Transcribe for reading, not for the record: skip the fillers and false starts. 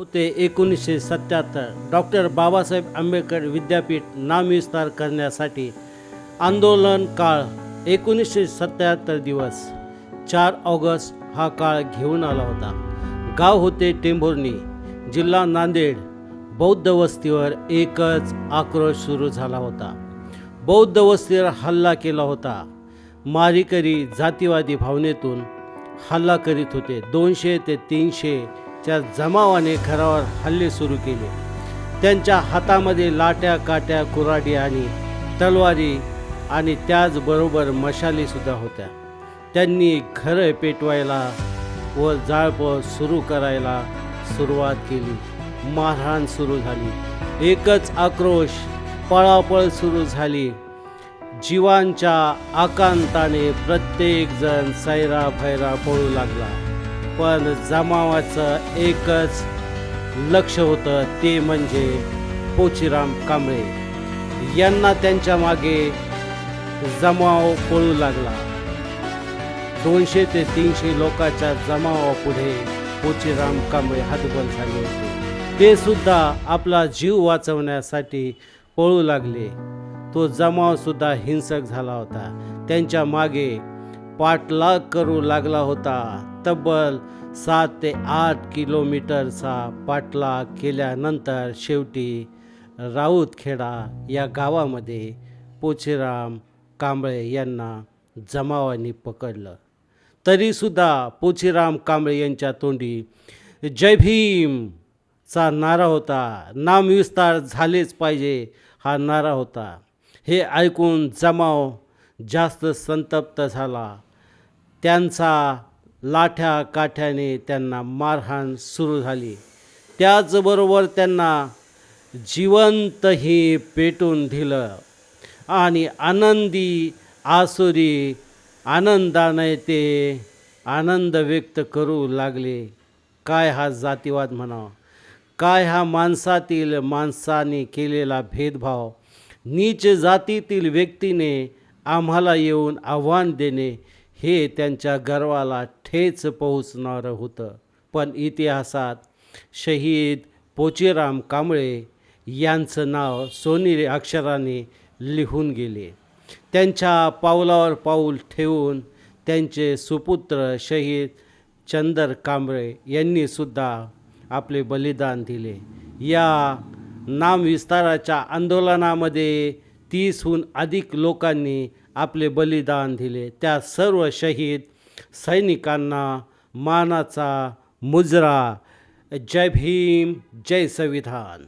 होते 1977 डॉक्टर बाबासाहेब आंबेडकर विद्यापीठ नामविस्तार करण्यासाठी आंदोलन काळ 1977 दिवस 4 ऑगस्ट हा काळ घेऊन आला होता. गाव होते टेंभुर्णी, जिल्हा नांदेड. बौद्ध वस्तीवर एकच आक्रोश सुरू झाला होता. बौद्ध वस्तीवर हल्ला केला होता. मारेकरी जातीवादी भावनेतून हल्ला करीत होते. 200 ते 300 च्या जमावाने घरावर हल्ले सुरू केले. त्यांच्या हातामध्ये लाट्या, काट्या, कुऱ्हाडी आणि तलवारी आणि त्याचबरोबर मशालीसुद्धा होत्या. त्यांनी घरं पेटवायला व जाळपोळ सुरू करायला सुरुवात केली. मारहाण सुरू झाली. एकच आक्रोश, पळापळ सुरू झाली. जीवांच्या आकांताने प्रत्येकजण सैरा भैरा पळू लागला. पण जमावाचं एकच लक्ष होतं, ते म्हणजे पोचीराम कांबळे यांना. त्यांच्या मागे जमाव पळू लागला. 200 ते 300 लोकांच्या जमावापुढे पोचीराम कांबळे हतबल झाले होते. ते सुद्धा आपला जीव वाचवण्यासाठी पळू लागले. तो जमावसुद्धा हिंसक झाला होता. त्यांच्या मागे पाठलाग करू लागला होता. तब्बल 7 ते 8 किलोमीटरचा पाठलाग केल्यानंतर शेवटी राऊतखेडा या गावामध्ये पोचीराम कांबळे यांना जमावाने पकडलं. तरीसुद्धा पोचीराम कांबळे यांच्या तोंडी जय भीम चा नारा होता. नामविस्तार झालेच पाहिजे हा नारा होता. हे ऐकून जमाव जास्त संतप्त झाला. त्यांचा लाठ्या काठ्याने त्यांना मारहाण सुरू झाली. त्याचबरोबर त्यांना जिवंतही पेटून दिलं आणि आनंदी आसुरी आनंदाने ते आनंद व्यक्त करू लागले. काय हा जातीवाद म्हणावा, काय हा माणसाने केलेला भेदभाव, नीच जातीतील व्यक्तीने आम्हाला येऊन आव्हान देणे, हे त्यांच्या गर्वाला ठेच पोहोचणारं होतं. पण इतिहासात शहीद पोचीराम कांबळे यांचं नाव सोनेरी अक्षराने लिहून गेले. त्यांच्या पावलावर पाऊल ठेवून त्यांचे सुपुत्र शहीद चंदर कांबळे यांनीसुद्धा आपले बलिदान दिले. या नामविस्ताराच्या आंदोलनामध्ये 30हून अधिक लोकांनी आपले बलिदान दिले. त्या सर्व शहीद सैनिकांना मानाचा मुजरा. जय भीम, जय संविधान.